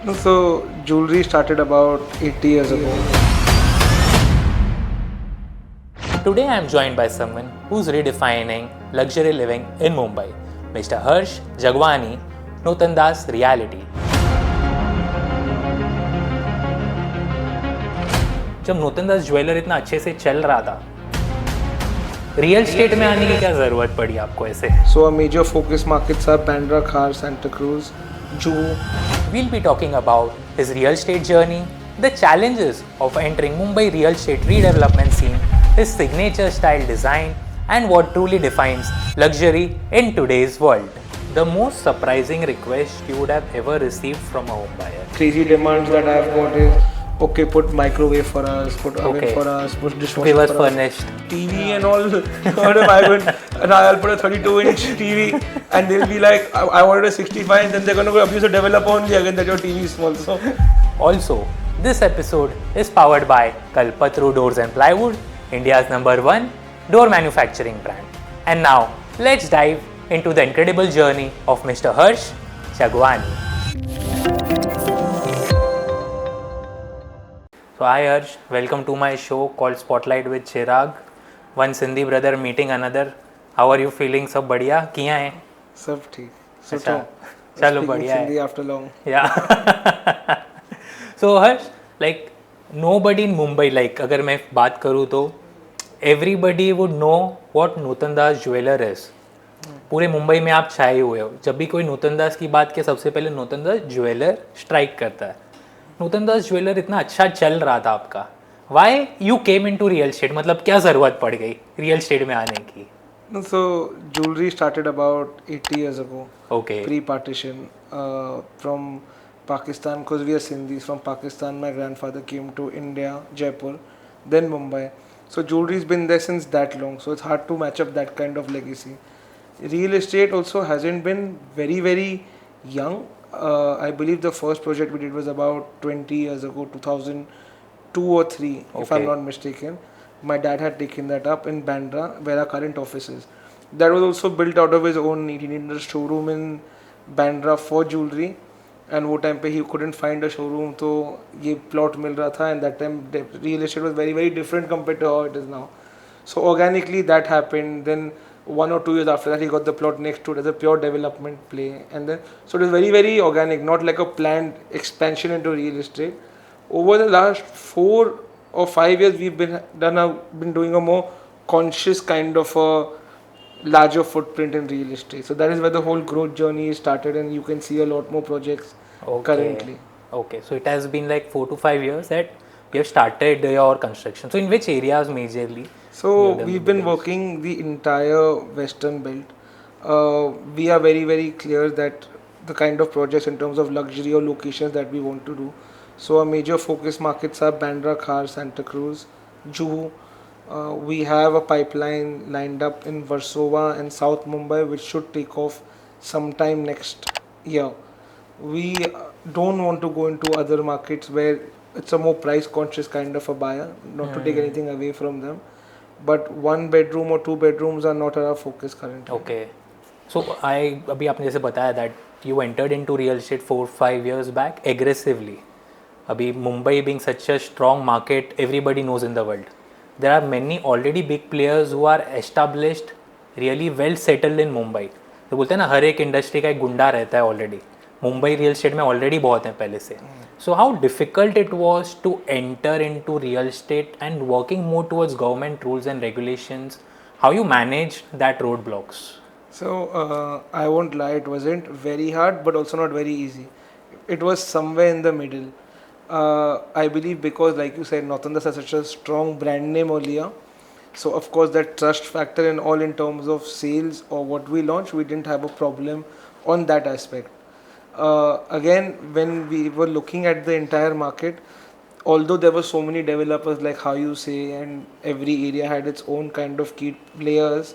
No, so jewelry started about 80 years ago. Today I am joined by someone who's redefining luxury living in Mumbai, Mr. Mahesh Jagwani, Notandas Realty. जब नोतनदास jeweller इतना अच्छे से चल रहा था, real estate में आने की क्या जरूरत पड़ी आपको ऐसे? So our major focus markets are Bandra, Khar, Santa Cruz, Juhu. We'll be talking about his real estate journey, the challenges of entering Mumbai real estate redevelopment scene, his signature style design, and what truly defines luxury in today's world. The most surprising request you would have ever received from a home buyer. Crazy demands that I've got is, okay, put microwave for us, put oven for us, put dishwasher Give us for us. furnished. TV and all. What if I would, and I'll put a 32-inch TV and they'll be like, I wanted a 65, and then they're going to go abuse the developer only again that your TV is small. So Also, this episode is powered by Kalpataru Doors and Plywood, India's #1 door manufacturing brand. And now, let's dive into the incredible journey of Mr. Mahesh Jagwani. So hi Harsh, welcome to my show called Spotlight with Chirag. One Sindhi brother meeting another. How are you feeling? सब बढ़िया किया है? सब ठीक. So अच्छा, चलो बढ़िया है. Hindi after long. Yeah. So Harsh, like nobody in Mumbai, like अगर मैं बात करूँ तो everybody would know what Notandas jeweler is. पूरे मुंबई में आप छाए हुए हो. जब भी कोई नूतनदास की बात किया सबसे पहले नूतनदास ज्वेलर स्ट्राइक करता है. नूतनदास ज्वेलर इतना अच्छा चल रहा था आपका. Why you came in to real estate, मतलब क्या ज़रूरत पड़ गई रियल स्टेट में आने की? No, so jewelry started about 80 years ago. Okay. Pre-partition. From Pakistan, because we are Sindhis. From Pakistan, my grandfather came to India, Jaipur, then Mumbai. So jewelry's been there since that long. So it's hard to match up that kind of legacy. Real estate also hasn't been very, very young. I believe the first project we did was about 20 years ago, 2002 or 3, if I'm not mistaken. My dad had taken that up in Bandra, where our current office is. That was also built out of his own need. He needed a showroom in Bandra for jewelry, and वो time पे he couldn't find a showroom, तो ये plot मिल रहा था, and that time real estate was very, very different compared to how it is now. So organically that happened. Then 1 or 2 years after that, he got the plot next to it as a pure development play, and then so it was very, very organic, not like a planned expansion into real estate. Over the last 4 or 5 years, we've been doing a more conscious kind of a larger footprint in real estate. So that is where the whole growth journey started, and you can see a lot more projects currently. Okay, so it has been like 4 to 5 years that you have started your construction. So in which areas majorly? So we've been working the entire western belt. We are very, very clear that the kind of projects in terms of luxury or locations that we want to do. So our major focus markets are Bandra, Khar, Santa Cruz, Juhu. We have a pipeline lined up in Versova and South Mumbai, which should take off sometime next year. We don't want to go into other markets where it's a more price conscious kind of a buyer, not to take anything away from them. But 1 bedroom or 2 bedrooms are not our focus currently. Okay. So अभी आपने जैसे बताया that you entered into real estate 4-5 years back aggressively. अभी Mumbai being such a strong market, everybody knows in the world. There are many already big players who are established, really well settled in Mumbai. तो बोलते हैं ना हर एक industry का एक गुंडा रहता है ऑलरेडी. मुंबई रियल स्टेट में ऑलरेडी बहुत हैं पहले से. So how difficult it was to enter into real estate and working more towards government rules and regulations? How you managed that roadblocks? So I won't lie, it wasn't very hard, but also not very easy. It was somewhere in the middle. I believe because, like you said, Notandas has such a strong brand name earlier. So of course that trust factor and all in terms of sales or what we launched, we didn't have a problem on that aspect. Again, when we were looking at the entire market, although there were so many developers, like how you say, and every area had its own kind of key players,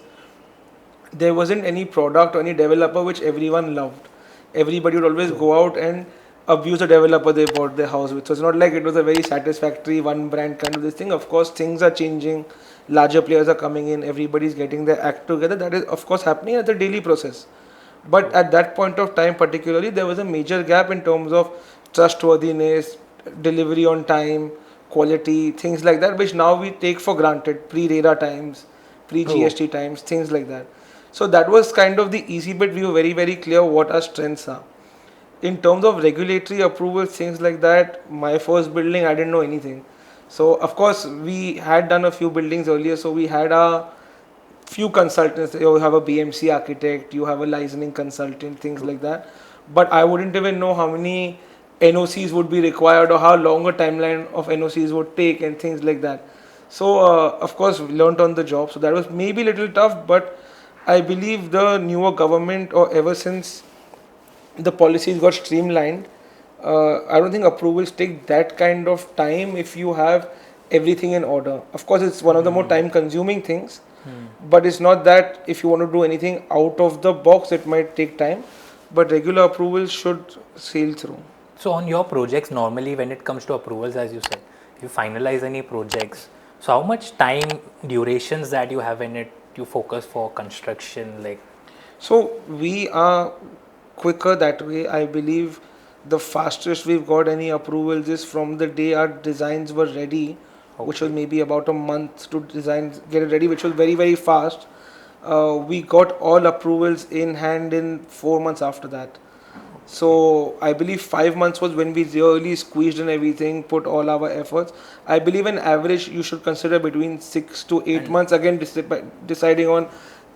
there wasn't any product or any developer which everyone loved. Everybody would always go out and abuse the developer they bought their house with. So it's not like it was a very satisfactory one brand kind of this thing. Of course, things are changing, larger players are coming in, everybody's getting their act together. That is of course happening as a daily process. But at that point of time particularly, there was a major gap in terms of trustworthiness, delivery on time, quality, things like that, which now we take for granted, pre-RERA times, True. pre-GST times, things like that. So that was kind of the easy bit. We were very, very clear what our strengths are. In terms of regulatory approvals, things like that, my first building, I didn't know anything. So of course, we had done a few buildings earlier, so we had a few consultants. You have a BMC architect, you have a licensing consultant, things True. like that. But I wouldn't even know how many NOCs would be required or how long a timeline of NOCs would take and things like that. So of course, we learned on the job. So that was maybe a little tough, but I believe the newer government, or ever since the policies got streamlined, I don't think approvals take that kind of time if you have everything in order. Of course, it's one of the more Hmm. time consuming things, Hmm. but it's not that if you want to do anything out of the box, it might take time. But regular approvals should sail through. So on your projects, normally when it comes to approvals, as you said, you finalize any projects. So how much time durations that you have in it, you focus for construction, like So we are quicker that way. I believe the fastest we've got any approvals is from the day our designs were ready, which was okay, maybe about a month to design, get it ready, which was very, very fast. We got all approvals in hand in 4 months after that. okay, So I believe 5 months was when we really squeezed in everything, put all our efforts. I believe an average you should consider between 6 to 8 and months. Again, deciding on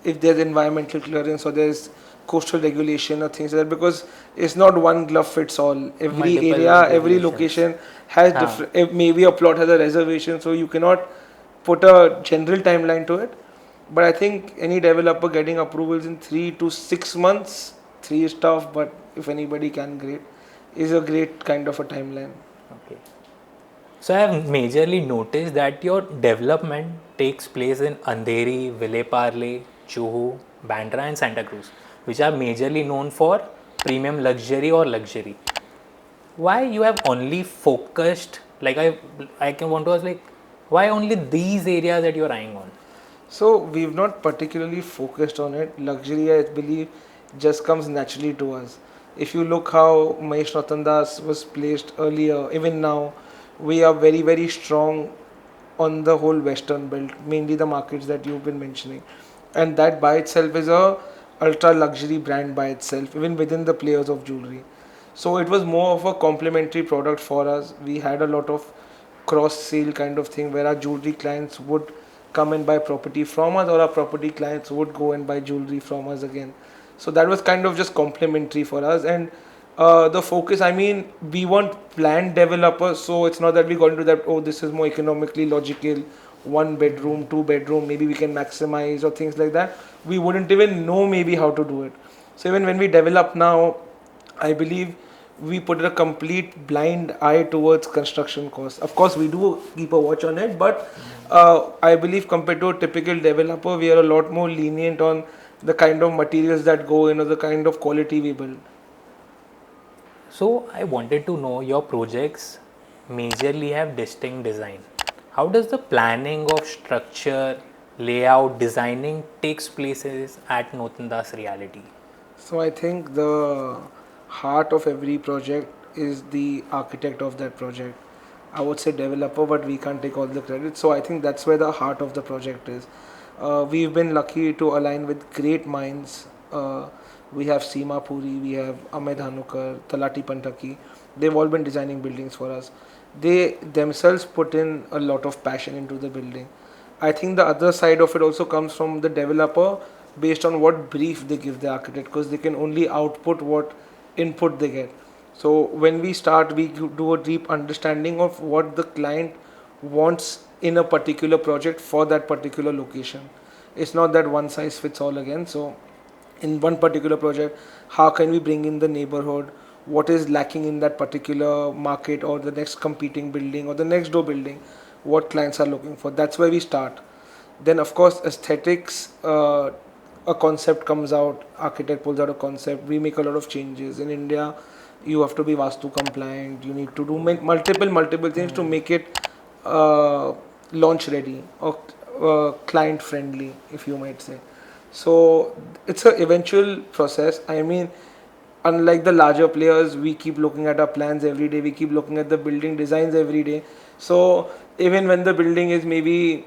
if there's environmental clearance or there's coastal regulation or things like that. Because it's not one glove fits all. Every multiple area, every regulations. location has Huh. different. Maybe a plot has a reservation, so you cannot put a general timeline to it. But I think any developer getting approvals in 3 to 6 months, three is tough, but if anybody can, great, is a great kind of a timeline. Okay. So I have majorly noticed that your development takes place in Andheri, Villeparle, Chuhu, Bandra and Santa Cruz, which are majorly known for premium luxury or luxury. Why you have only focused, like I can want to ask, like why only these areas that you're eyeing on? So we've not particularly focused on it. Luxury, I believe, just comes naturally to us. If you look how Mahesh Notandas was placed earlier, even now, we are very, very strong on the whole Western belt, mainly the markets that you've been mentioning, and that by itself is a ultra luxury brand by itself, even within the players of jewelry. So it was more of a complementary product for us. We had a lot of cross sale kind of thing where our jewelry clients would come and buy property from us, or our property clients would go and buy jewelry from us again. So that was kind of just complementary for us. And the focus, I mean, we weren't planned developers, so it's not that we got into that, oh, this is more economically logical, one bedroom, two bedroom, maybe we can maximize or things like that. We wouldn't even know maybe how to do it. So even when we develop now, I believe we put a complete blind eye towards construction costs. Of course, we do keep a watch on it, but I believe compared to a typical developer, we are a lot more lenient on the kind of materials that go in or the kind of quality we build. So I wanted to know your projects majorly have distinct design. How does the planning of structure, layout, designing takes places at Notandas Reality? So I think the heart of every project is the architect of that project. I would say developer, but we can't take all the credit. So I think that's where the heart of the project is. We've been lucky to align with great minds. We have Seema Puri, we have Ahmed Hanukar, Talati Pantaki. They've all been designing buildings for us. They themselves put in a lot of passion into the building. I think the other side of it also comes from the developer based on what brief they give the architect, because they can only output what input they get. So when we start, we do a deep understanding of what the client wants in a particular project for that particular location. It's not that one size fits all again. So in one particular project, how can we bring in the neighborhood, what is lacking in that particular market or the next competing building or the next door building, what clients are looking for. That's where we start. Then of course aesthetics, a concept comes out, architect pulls out a concept, we make a lot of changes. In India, you have to be vastu compliant, you need to do multiple things to make it uh, launch ready or client friendly, if you might say. So it's a eventual process. I mean, unlike the larger players, we keep looking at our plans every day. We keep looking at the building designs every day. So even when the building is maybe,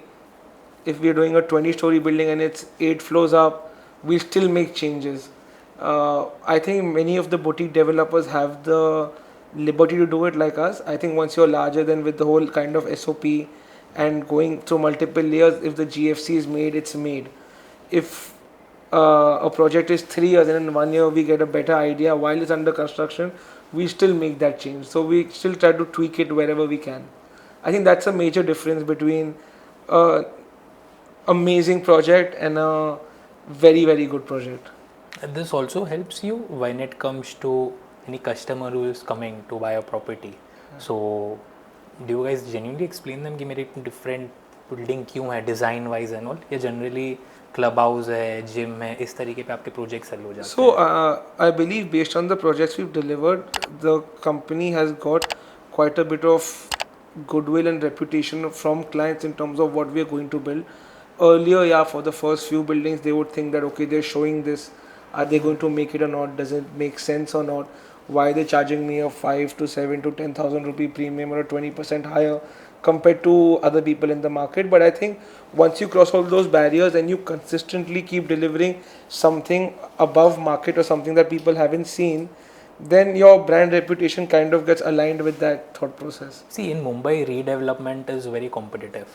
if we're doing a 20-story building and it's 8 floors up, we still make changes. I think many of the boutique developers have the liberty to do it like us. I think once you're larger, then with the whole kind of SOP and going through multiple layers, if the GFC is made, it's made. If a project is 3 years and in 1 year we get a better idea while it's under construction, we still make that change. So we still try to tweak it wherever we can. I think that's a major difference between a amazing project and a very very good project. And this also helps you when it comes to any customer who is coming to buy a property. So, do you guys genuinely explain them कि मेरे different building क्यों है design wise and all? या generally club house है, gym है, इस तरीके पे आपके projects sell हो जाते So हैं? I believe based on the projects we've delivered, the company has got quite a bit of goodwill and reputation from clients in terms of what we are going to build. Earlier, yeah, for the first few buildings, they would think that okay, they're showing this. Are they going to make it or not? Does it make sense or not? Why are they charging me a 5 to 7 to 10,000 rupee premium or a 20% higher compared to other people in the market? But I think once you cross all those barriers and you consistently keep delivering something above market or something that people haven't seen, then your brand reputation kind of gets aligned with that thought process. See, in Mumbai, redevelopment is very competitive.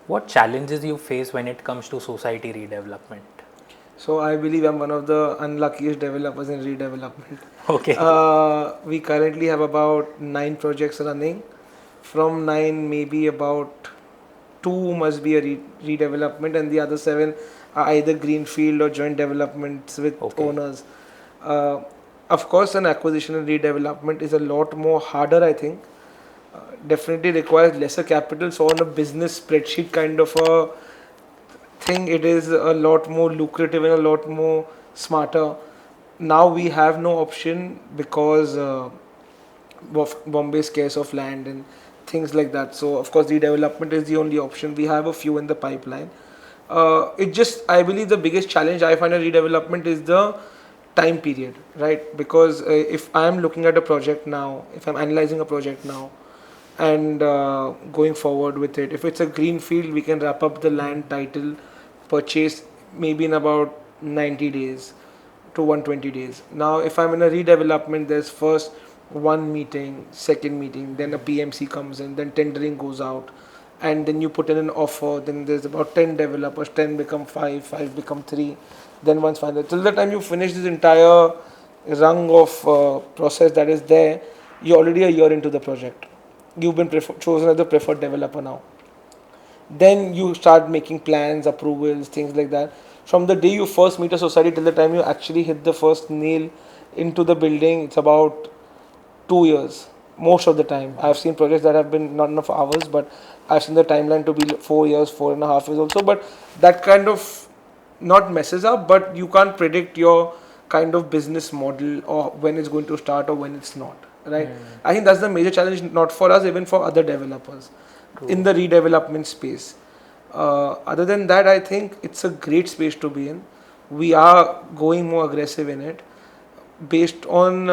What challenges you face when it comes to society redevelopment? So I believe I'm one of the unluckiest developers in redevelopment. Okay. We currently have about 9 projects running. From 9, maybe about 2 must be a redevelopment, and the other 7 are either greenfield or joint developments with Okay. owners. Uh, of course, an acquisition and redevelopment is a lot more harder, I think. Definitely requires lesser capital. So on a business spreadsheet kind of a thing, it is a lot more lucrative and a lot more smarter. Now we have no option because of Bombay's scarce of land and things like that. So of course redevelopment is the only option. We have a few in the pipeline. I believe the biggest challenge I find in redevelopment is the time period, right? Because if I am looking at a project now, if I'm analyzing a project now, and going forward with it, if it's a green field, we can wrap up the land title purchase maybe in about 90 days to 120 days. Now if I'm in a redevelopment, there's first one meeting, second meeting, then a PMC comes in, then tendering goes out, and then you put in an offer, then there's about 10 developers, 10 become 5, 5 become 3, then once final. Till the time you finish this entire rung of process that is there, you're already a year into the project. You've been chosen as the preferred developer now. Then you start making plans, approvals, things like that. From the day you first meet a society till the time you actually hit the first nail into the building, it's about 2 years most of the time. I've seen projects that have been not enough hours, but I've seen the timeline to be 4 years, 4.5 years also. But that kind of not messes up, but you can't predict your kind of business model or when it's going to start or when it's not, right? I think that's the major challenge, not for us, even for other developers in the redevelopment space. Other than that, I think it's a great space to be in. We are going more aggressive in it based on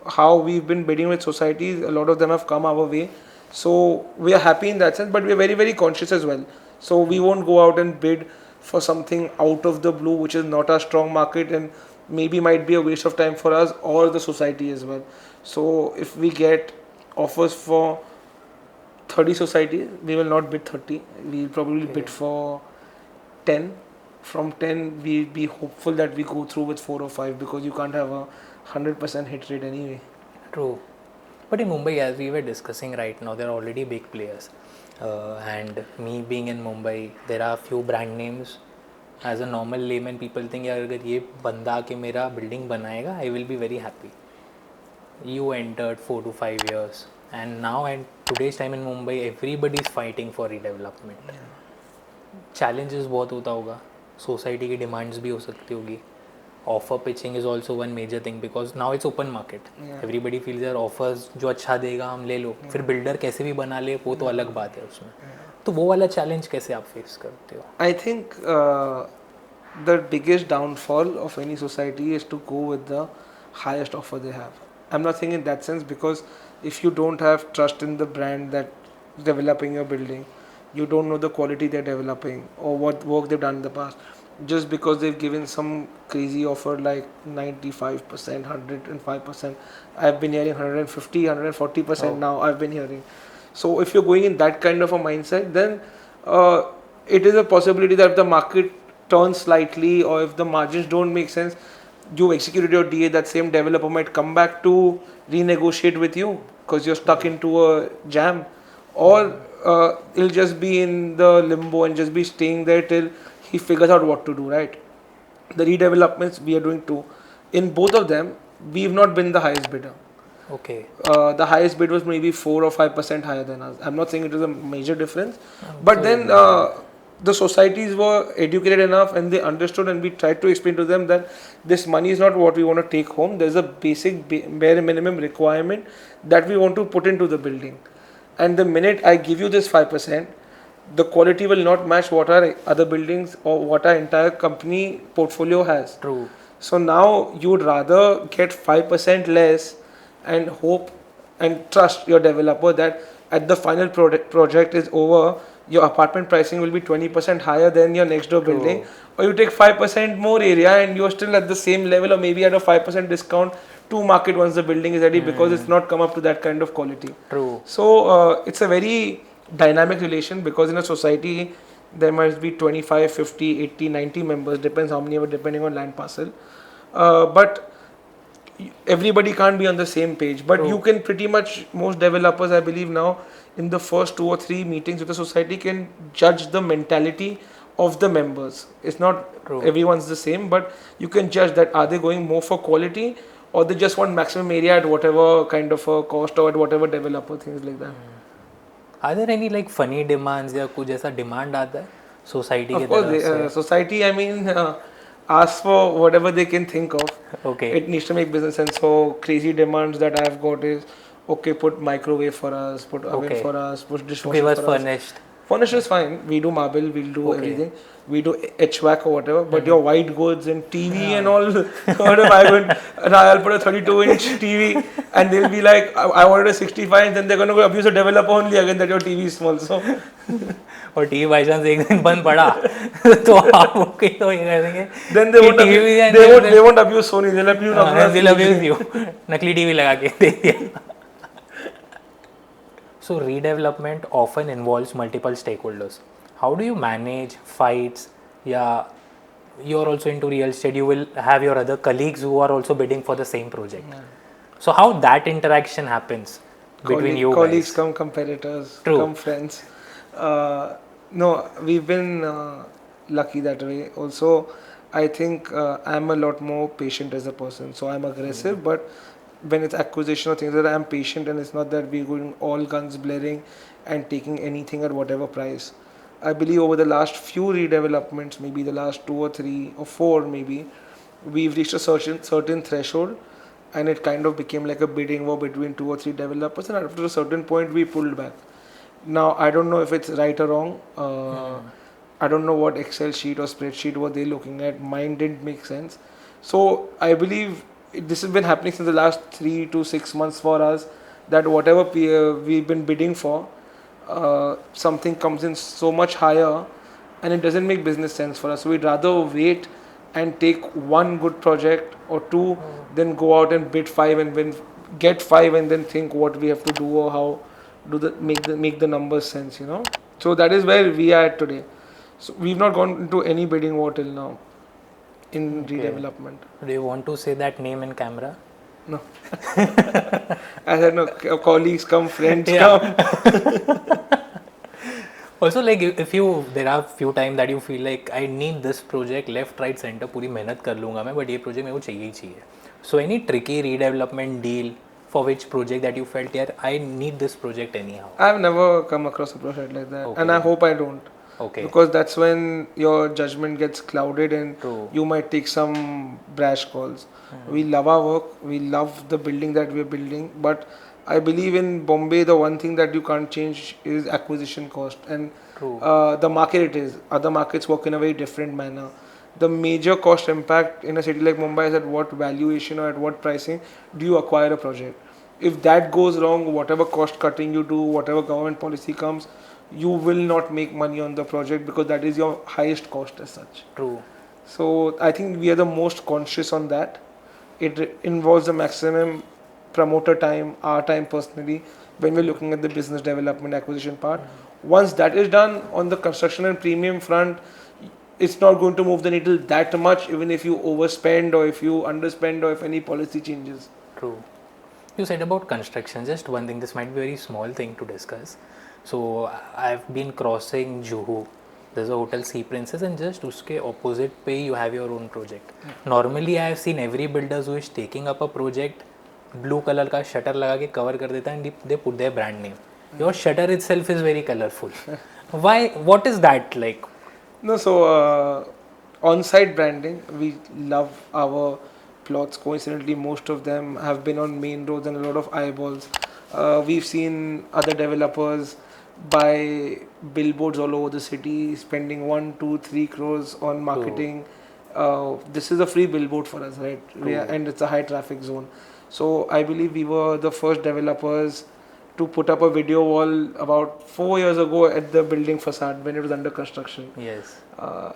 how we've been bidding with societies. A lot of them have come our way, so we are happy in that sense, but we are very very conscious as well. So we won't go out and bid for something out of the blue which is not a strong market and maybe might be a waste of time for us or the society as well. So if we get offers for 30 societies, we will not bid 30. We'll probably bid for 10. From 10, we'll be hopeful that we go through with 4 or 5, because you can't have a 100% hit rate anyway. True. But in Mumbai, as we were discussing right now, there are already big players. And me being in Mumbai, there are few brand names. As a normal layman, people think यार अगर ये बंदा के मेरा building बनाएगा, I will be very happy. You entered 4 to 5 years, and now at today's time in Mumbai, everybody is fighting for redevelopment. Challenges बहुत होता होगा. Society की demands भी हो सकती होगी. Offer pitching is also one major thing because now it's open market. Everybody feels यार offers जो अच्छा देगा हम ले लो. फिर builder कैसे भी बना ले वो तो अलग बात है उसमें. तो वो वाला challenge कैसे आप face करते हो? I think the biggest downfall of any society is to go with the highest offer they have. I'm not saying in that sense, because if you don't have trust in the brand that is developing your building, you don't know the quality they're developing or what work they've done in the past. Just because they've given some crazy offer like 95%, 105%, I've been hearing 150, 140% now, I've been hearing. So if you're going in that kind of a mindset, then it is a possibility that if the market turns slightly or if the margins don't make sense, you executed your DA, that same developer might come back to renegotiate with you because you're stuck into a jam, or it'll just be in the limbo and just be staying there till he figures out what to do, right? The redevelopments we are doing too. In both of them, we've not been the highest bidder. Okay. The highest bid was maybe 4 or 5% higher than us. I'm not saying it was a major difference, but So, then the societies were educated enough and they understood, and we tried to explain to them that this money is not what we want to take home. There's a basic bare minimum requirement that we want to put into the building, and the minute I give you this 5%, the quality will not match what our other buildings or what our entire company portfolio has. true. So now you would rather get 5% less and hope and trust your developer that at the final project is over, your apartment pricing will be 20% higher than your next door building, True. or you take 5% more area and you're still at the same level or maybe at a 5% discount to market once the building is ready, because it's not come up to that kind of quality. True. So it's a very dynamic relation, because in a society there must be 25, 50, 80, 90 members, depends how many ever, depending on land parcel. But everybody can't be on the same page. But you can pretty much, most developers, I believe now, in the first 2 or 3 meetings with the society can judge the mentality of the members. It's not True. everyone's the same, but you can judge that are they going more for quality or they just want maximum area at whatever kind of a cost or at whatever developer, things like that. Are there any like funny demands या कुछ ऐसा demand आता है society की Of course, तरफ से? society, I mean, ask for whatever they can think of. Okay. It needs to make business sense. So crazy demands that I've got is, okay, put microwave for us, put oven Okay. for us, put dishwasher Give us for us. furnished. Furniture is fine. We do marble, we'll do Okay. everything. We do HVAC or whatever. But your white goods and TV and all, what if I went and I'll put a 32-inch TV and they'll be like, I wanted a 65 inch, then they're going to go abuse a developer only again that your TV is small. So और TV by chance एक दिन बंद पड़ा तो आप okay तो ये कर देंगे then they won't, they won't abuse Sony, they'll abuse they'll abuse you नकली टीवी लगा के दे दिया. So redevelopment often involves multiple stakeholders. How do you manage fights? Yeah, you're also into real estate. You will have your other colleagues who are also bidding for the same project. So how that interaction happens between you colleagues guys? come competitors, True. come friends. No, we've been lucky that way. Also, I think I'm a lot more patient as a person. So I'm aggressive, but when it's acquisition or things like that, I'm patient, and it's not that we're going all guns blaring and taking anything at whatever price. I believe over the last few redevelopments, maybe the last 2 or 3 or 4, maybe we've reached a certain threshold, and it kind of became like a bidding war between 2 or 3 developers, and after a certain point we pulled back. Now I don't know if it's right or wrong. I don't know what Excel sheet or spreadsheet were they looking at. Mine didn't make sense. So I believe this has been happening since the last 3 to 6 months for us, that whatever we've been bidding for, something comes in so much higher and it doesn't make business sense for us. So we'd rather wait and take one good project or two than go out and bid 5 and get 5 and then think what we have to do or how do make the numbers sense, So that is where we are at today. So we've not gone into any bidding war till now in redevelopment. Do you want to say that name in camera? No. I said no. Colleagues come, friends come. Also, like if you, there are few times that you feel like I need this project, left, right, center, पूरी मेहनत कर लूँगा मैं, but ये project मेरे को चाहिए ही चाहिए. So any tricky redevelopment deal for which project that you felt, yeah, I need this project anyhow? I've never come across a project like that, and I hope I don't. Okay. Because that's when your judgment gets clouded and True. you might take some brash calls. We love our work, we love the building that we're building, but I believe in Bombay the one thing that you can't change is acquisition cost, and True. the market it is. Other markets work in a very different manner. the major cost impact in a city like Mumbai is at what valuation or at what pricing do you acquire a project. If that goes wrong, whatever cost cutting you do, whatever government policy comes, you will not make money on the project because that is your highest cost as such. True. So I think we are the most conscious on that. It involves the maximum promoter time, our time personally, when we're looking at the business development acquisition part. Once that is done on the construction and premium front, it's not going to move the needle that much, even if you overspend or if you underspend or if any policy changes. True. You said about construction, just one thing, this might be a very small thing to discuss. So I've been crossing Juhu. There's a hotel Sea Princess and just uske opposite पे you have your own project. Normally I have seen every builders who is taking up a project, blue color का shutter लगा के cover कर देता है and they put their brand name. Your shutter itself is very colorful. Why? What is that like? No, so on-site branding, we love our plots. Coincidentally, most of them have been on main roads and a lot of eyeballs. We've seen other developers buy billboards all over the city, spending 1, 2, 3 crores on marketing. This is a free billboard for us, right? And it's a high traffic zone. So I believe we were the first developers to put up a video wall about 4 years ago at the building facade when it was under construction. Yes.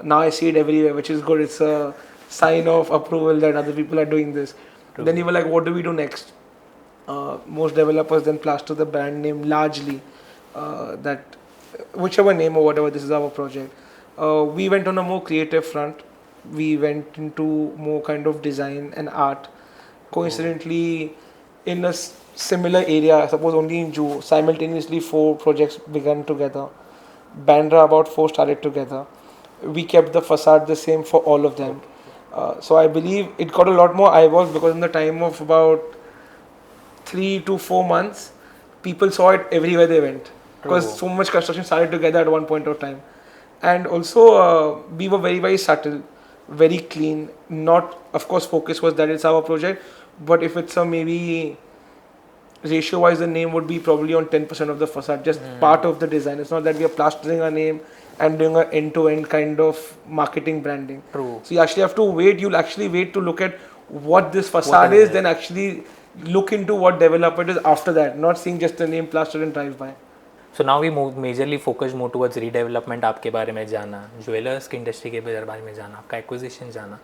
Now I see it everywhere, which is good. It's a sign of approval that other people are doing this. True. Then you were like, what do we do next? Most developers then plaster the brand name largely, that whichever name or whatever, this is our project. We went on a more creative front. We went into more kind of design and art. Coincidentally, in a similar area, suppose only in Juhu, simultaneously 4 projects began together. Bandra about 4 started together. We kept the facade the same for all of them. So I believe it got a lot more eyeballs because in the time of about 3 to 4 months, people saw it everywhere they went because so much construction started together at one point of time. And also we were very, very subtle, very clean. Not, of course, focus was that it's our project, but if it's a maybe ratio wise, the name would be probably on 10% of the facade, just part of the design. It's not that we are plastering our name and doing an end-to-end kind of marketing branding. True. So you actually have to wait. You'll actually wait to look at what this facade is, then actually look into what developer it is after that, not seeing just the name plastered and drive by. So now we move majorly focus more towards redevelopment, आपके बारे में जाना, jewellers की industry के बारे में जाना, आपका एक्विजिशन जाना.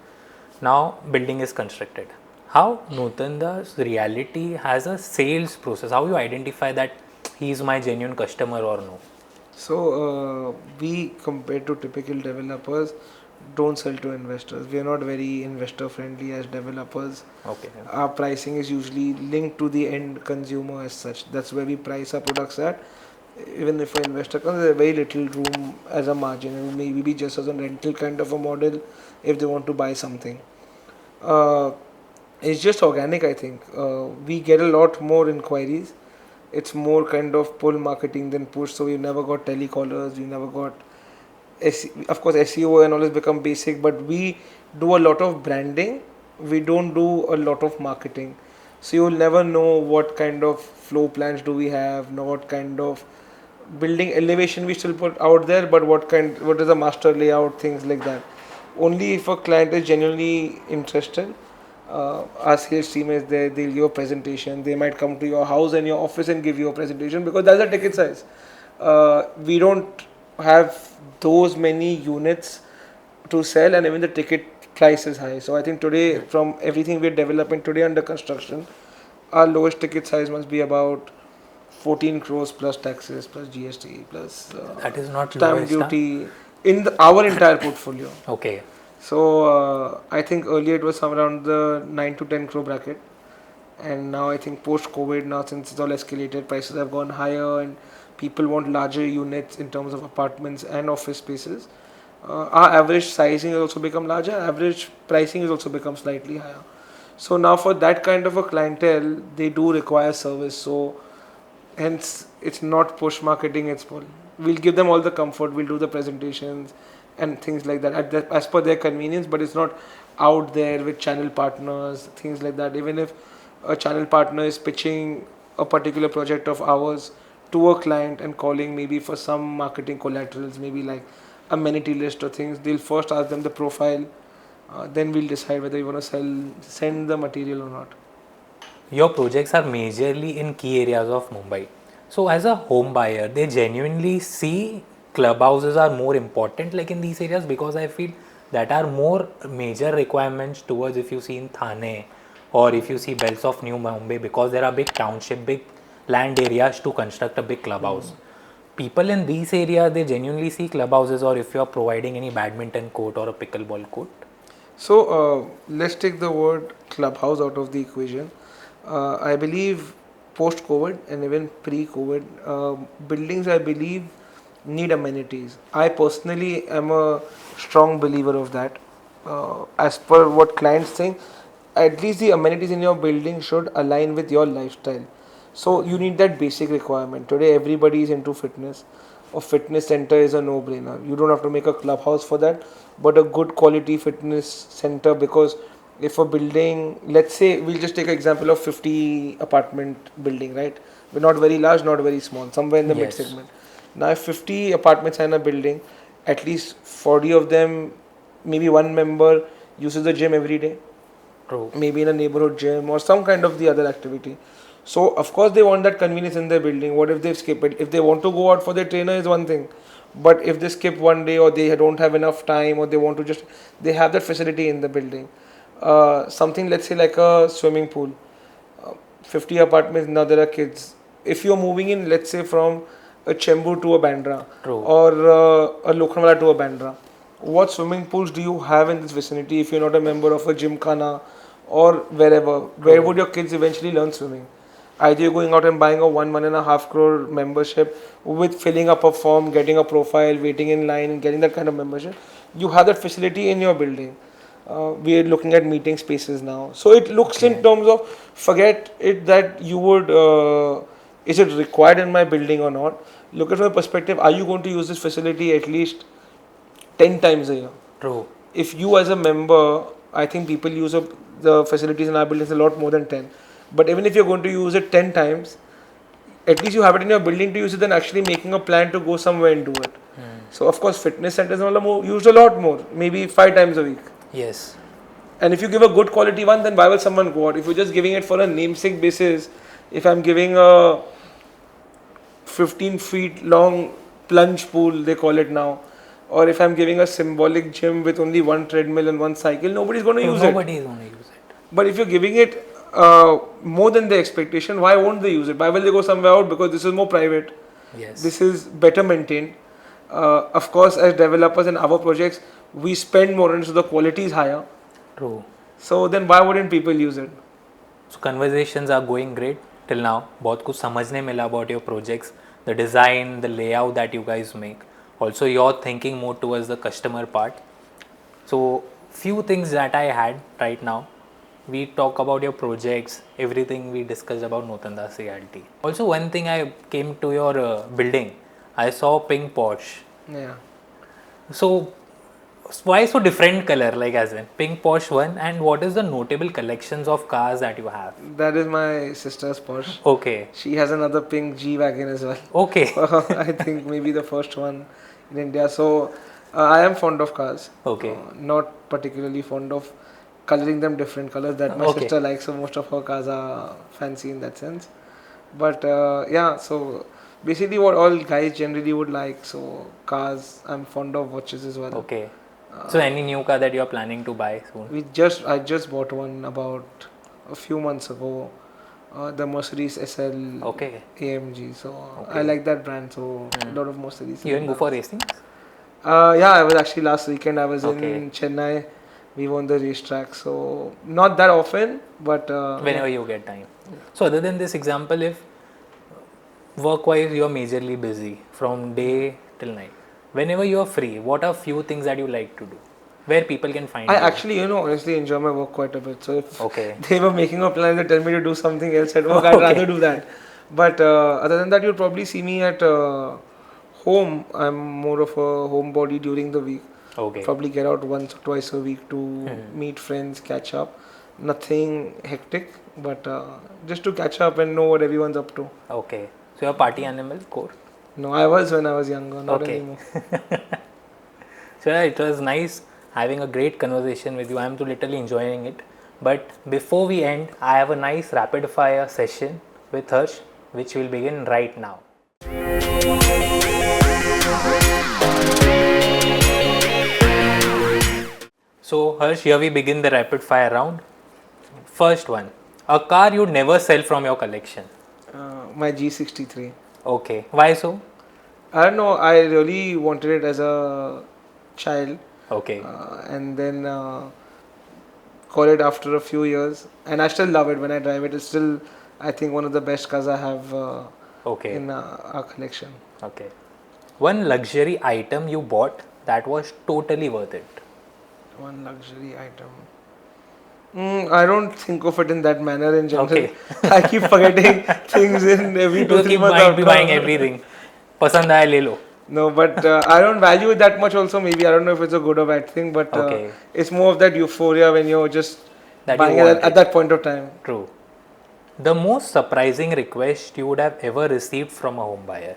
Now building is constructed. How Notandas Realty has a sales process? How you identify that he is my genuine customer or no? So we, compared to typical developers, don't sell to investors. We are not very investor friendly as developers. Okay. Our pricing is usually linked to the end consumer as such. That's where we price our products at. Even if an investor comes, there's very little room as a margin. It will maybe be just as a rental kind of a model if they want to buy something. It's just organic, I think. We get a lot more inquiries. It's more kind of pull marketing than push. So we've never got telecallers. We never got, of course, SEO and all has become basic. But we do a lot of branding. We don't do a lot of marketing. So you'll never know what kind of flow plans do we have, know what kind of building elevation we still put out there, but what is the master layout, things like that. Only if a client is genuinely interested, our sales team is there, they'll give a presentation. They might come to your house and your office and give you a presentation because that's the ticket size. We don't have those many units to sell, and even the ticket price is high. So I think today, from everything we're developing today under construction, our lowest ticket size must be about 14 crores plus taxes, plus GST, plus that is not stamp lowest, duty in our entire portfolio. Okay. So I think earlier it was somewhere around the 9 to 10 crore bracket, and now I think post COVID, now since it's all escalated, prices have gone higher, and people want larger units in terms of apartments and office spaces. Our average sizing has also become larger. Average pricing has also become slightly higher. So now for that kind of a clientele, they do require service. So hence it's not push marketing, it's pull. We'll give them all the comfort. We'll do the presentations and things like that as per their convenience, but it's not out there with channel partners, things like that. Even if a channel partner is pitching a particular project of ours to a client and calling maybe for some marketing collaterals, maybe like amenity list or things, they'll first ask them the profile Then we'll decide whether we want to send the material or not. Your projects are majorly in key areas of Mumbai. So, as a home buyer, they genuinely see clubhouses are more important, like in these areas, because I feel that are more major requirements towards if you see in Thane or if you see belts of New Mumbai, because there are big township, big land areas to construct a big clubhouse. People in these areas, they genuinely see clubhouses, or if you are providing any badminton court or a pickleball court. So let's take the word clubhouse out of the equation. I believe post-COVID and even pre-COVID, buildings I believe need amenities. I personally am a strong believer of that. As per what clients think, at least the amenities in your building should align with your lifestyle. So you need that basic requirement. Today everybody is into fitness. A fitness center is a no-brainer. You don't have to make a clubhouse for that, but a good quality fitness center, because if a building, let's say we'll just take an example of 50 apartment building, right? But not very large, not very small, somewhere in the mid Yes. segment. Now if 50 apartments are in a building, at least 40 of them, maybe one member uses the gym every day, True. maybe in a neighborhood gym or some kind of the other activity. So of course they want that convenience in their building. What if they skip it? If they want to go out for their trainer is one thing, but if they skip one day or they don't have enough time or they want to just, they have that facility in the building. Something, let's say like a swimming pool. 50 apartments, now there are kids. If you're moving in, let's say from a Chembur to a Bandra True. or a Lokhandwala to a Bandra, what swimming pools do you have in this vicinity if you're not a member of a gymkhana or wherever? Where would your kids eventually learn swimming? Either you're going out and buying a 1.5 crore membership with filling up a form, getting a profile, waiting in line, and getting that kind of membership. You have that facility in your building. We are looking at meeting spaces now. So it looks in Okay. terms of, forget it that you would, is it required in my building or not? Look at from a perspective, are you going to use this facility at least 10 times a year? True. If you as a member, I think people use up the facilities in our buildings a lot more than 10. But even if you're going to use it 10 times, at least you have it in your building to use it than actually making a plan to go somewhere and do it. So of course fitness centers are used a lot more, maybe 5 times a week. Yes. And if you give a good quality one, then why will someone go out? If you're just giving it for a namesake basis, if I'm giving a 15 feet long plunge pool, they call it now, or if I'm giving a symbolic gym with only one treadmill and one cycle, nobody's going to use it. Nobody is going to use it. But if you're giving it more than the expectation, why won't they use it? Why will they go somewhere out? Because this is more private. Yes. This is better maintained. Of course, as developers in our projects, we spend more and so the quality is higher. True. So then why wouldn't people use it? So conversations are going great till now. बहुत कुछ समझने मिला about your projects, the design, the layout that you guys make. Also, you're thinking more towards the customer part. So, few things that I had right now. We talk about your projects, everything we discussed about Notandas Realty. Also, one thing I came to your building, I saw pink Porsche. Yeah. So, why so different color, like as in pink Porsche one, and what is the notable collections of cars that you have? That is my sister's Porsche. Okay. She has another pink G wagon as well. Okay. I think maybe the first one in India. So I am fond of cars. Okay. Not particularly fond of coloring them different colors that my Okay. sister likes. So most of her cars are fancy in that sense. But yeah, so basically what all guys generally would like. So cars, I'm fond of watches as well. Okay. So, any new car that you are planning to buy soon? I just bought one about a few months ago. The Mercedes SL Okay. AMG. So Okay. I like that brand. So a lot of Mercedes. You even go for racing? Yeah, I was actually last weekend. I was Okay. in Chennai. We won the racetrack. So not that often, but Whenever you get time. So, other than this example, if work-wise you are majorly busy from day till night, whenever you are free, what are few things that you like to do? Where people can find I you? actually, honestly enjoy my work quite a bit. So if Okay. they were making a plan to tell me to do something else at work, I'd Okay. rather do that. But other than that, you'll probably see me at home. I'm more of a homebody during the week. Okay. Probably get out once or twice a week to meet friends, catch up. Nothing hectic, but just to catch up and know what everyone's up to. Okay. So, you're a party animal, core. No, I was when I was younger, not Okay. anymore. So, yeah, it was nice having a great conversation with you. I'm literally enjoying it. But before we end, I have a nice rapid fire session with Harsh, which will begin right now. So, Harsh, here we begin the rapid fire round. First one, a car you'd never sell from your collection. My G63. Okay, why so? I don't know. I really wanted it as a child, Okay, and then got it after a few years, and I still love it when I drive it. It's still, I think, one of the best cars I have okay, in our collection. okay. One luxury item you bought that was totally worth it. One luxury item. I don't think of it in that manner in general. Okay. I keep forgetting things in every You 2-3 keep months buying, be after. buying everything. पसंद आया ले लो. No, but I don't value it that much also. Maybe I don't know if it's a good or bad thing, but Okay. it's more of that euphoria when you're just That you buying it want at that point of time. True. The most surprising request you would have ever received from a home buyer.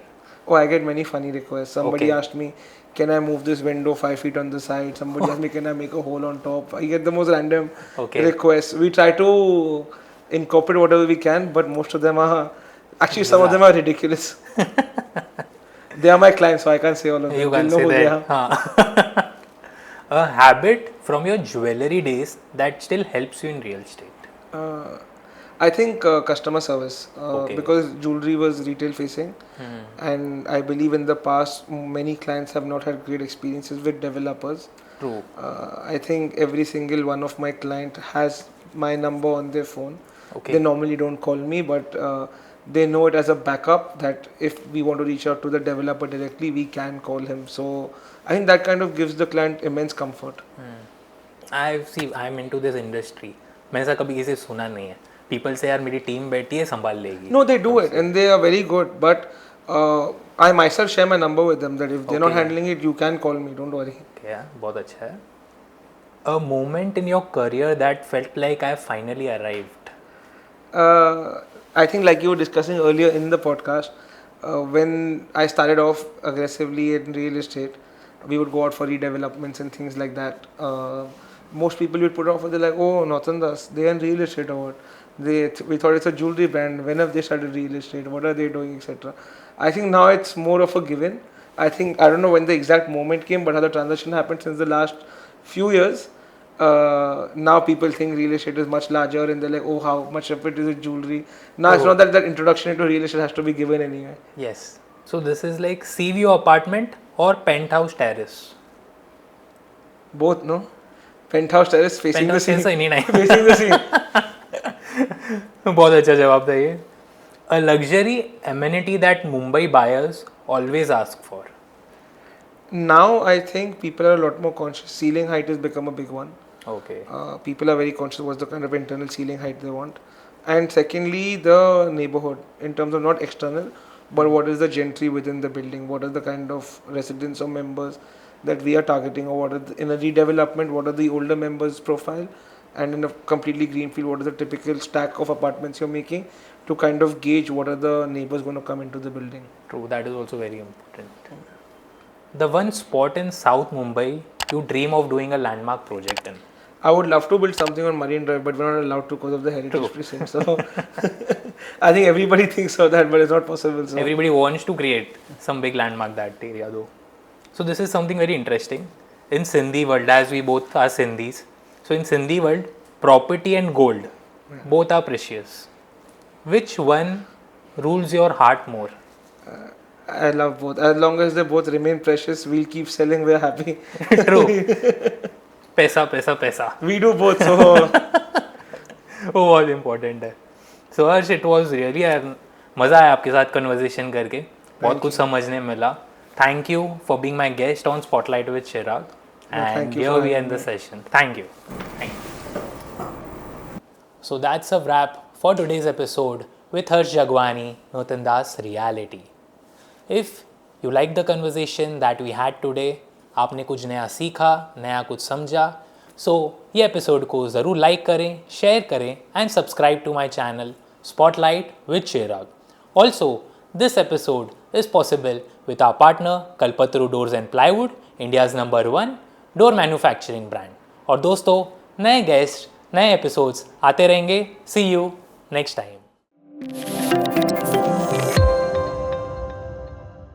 Oh, I get many funny requests. Somebody Okay. asked me, can I move this window 5 feet on the side? Somebody asked me, can I make a hole on top? I get the most random Okay. requests. We try to incorporate whatever we can, but most of them are actually some of them Bizarre. are ridiculous. They are my clients, so I can't say all of them. You They'll can know say who they that. are. Huh. A habit from your jewelry days that still helps you in real estate. Uh, I think customer service Okay. because jewelry was retail facing, and I believe in the past many clients have not had great experiences with developers. True. I think every single one of my client has my number on their phone. Okay. They normally don't call me, but they know it as a backup that if we want to reach out to the developer directly, we can call him. So I think that kind of gives the client immense comfort. I'm into this industry. मैंने ऐसा कभी किसी से सुना नहीं है. People say यार मेरी टीम बैठी है संभाल लेगी. No, they do it and they are very good. But I myself share my number with them that if they're not Okay. handling it, you can call me. Don't worry. Okay, बहुत अच्छा है. A moment in your career that felt like I finally arrived. I think, like you were discussing earlier in the podcast, when I started off aggressively in real estate, we would go out for redevelopments and things like that. Most people would put off, they're like, oh, Notandas, they're in real estate or what? We thought it's a jewelry brand. When have they started real estate? What are they doing, etc. I think now it's more of a given. I think, I don't know when the exact moment came, but how the transition happened since the last few years. Now people think real estate is much larger and they're like, oh, how much of it is it jewelry? Now it's Oh. not that that introduction into real estate has to be given anyway. Yes. So this is like sea view apartment or penthouse terrace. Both, no? Penthouse terrace facing Penthouse the sea. terrace नहीं नहीं. Facing the sea. बहुत अच्छा जवाब था ये. A luxury amenity that Mumbai buyers always ask for. Now I think people are a lot more conscious. Ceiling height has become a big one. Okay. People are very conscious what's the kind of internal ceiling height they want. And secondly, the neighborhood in terms of not external, but what is the gentry within the building? What are the kind of residents or members that we are targeting, or what are in a redevelopment? What are the older members' profile? And in a completely greenfield, what is the typical stack of apartments you're making to kind of gauge what are the neighbors going to come into the building? True. That is also very important. The one spot in South Mumbai you dream of doing a landmark project in. I would love to build something on Marine Drive, but we're not allowed to because of the heritage True. precinct. So I think everybody thinks of that, but it's not possible. So Everybody wants to create some big landmark that area though. So this is something very interesting. In Sindhi world, as we both are Sindhis, so in Sindhi world, property and gold, both are precious. Which one rules your heart more? I love both. As long as they both remain precious, we'll keep selling. We're happy. True. पैसा पैसा पैसा. We do both. So वो बहुत important है. सो हर्ष it was really मज़ा आया आपके साथ कन्वर्जेशन करके. बहुत कुछ समझने मिला. Thank you for being my guest on spotlight with Chirag. thank And you here for we having end the me. session. Thank you. Thank you. So that's a wrap for today's episode with Harsh Jagwani, Notandas Realty. If you like the conversation that we had today, आपने कुछ नया सीखा, नया कुछ समझा, सो ये episode को ज़रूर लाइक करें, शेयर करें and subscribe to my channel spotlight with Chirag. Also this episode is possible with our partner Kalpataru Doors and Plywood, India's #1 door manufacturing brand. और दोस्तों, नए गेस्ट, नए एपिसोड्स आते रहेंगे। सी यू नेक्स्ट टाइम।